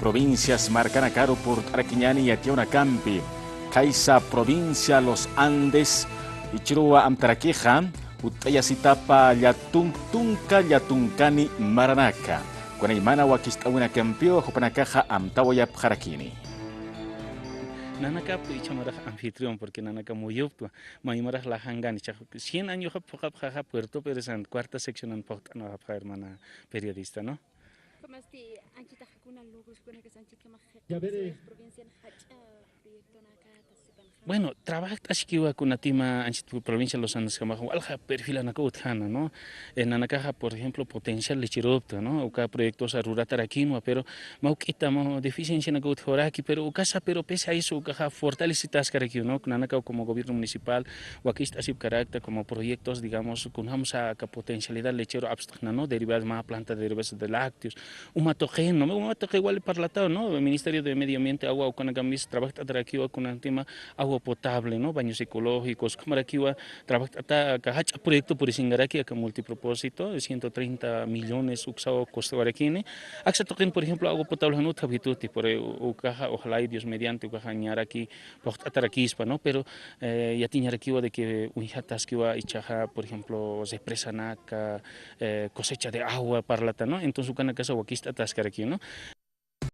provincias Marcanacaro por Araquiñani y Atiaunacampi, Caiza provincia Los Andes, Ichirua Amtaraqueja, Utayasitapa Yatuncani Maranaca, Guanaimana Wakistawina Campio, Jopanacaja Amtawaya Jarakini. Nanaka ichamara anfitrión porque nanaka muyuptua maimara la hangani 100 años hap Puerto Peresan cuarta sección en no hermana periodista, ¿no? Como este anchita hakuna logos con que sanchita más provincia hacha proyecto nakata bueno, trabaja ashikiwa con Natima anchitu provincia de Los Andes que majo alja perfila nakutjana, ¿no? En Nanacaja, por ejemplo, potencial lechiropta, ¿no? Uka proyectos a rurataraquino, pero mauquita mo deficiencia nakutjoraki, pero ukasa pero pese a eso ukaja fortalecitas caraqui, ¿no? Nanaka como gobierno municipal, wakista así carácter como proyectos, digamos, con vamos a potencialidad lechero abstracta, ¿no? Derivadas más plantas derivadas de lácteos, un matogeno, un matogeno igual parlatado, ¿no? El Ministerio de Medio Ambiente, agua o canagamis trabaja taraquiwa con antima agua potable, ¿no? Baños ecológicos, Camaraquiwa, trabaja cajacha proyecto por Singaraki, que multipropósito, de 130 millones, uxao costa guaraquine. Axa toquen, por ejemplo, agua potable, no tabituti, por ucaja, ojalá y Dios mediante, ucaja ñaraki, ataraquispa, ¿no? Pero ya tiene araquiwa de que unjatasquiwa y chaja, por ejemplo, se presa naca, cosecha de agua, parlata, ¿no? Entonces, ucana casa huaquista tascaraqui, ¿no?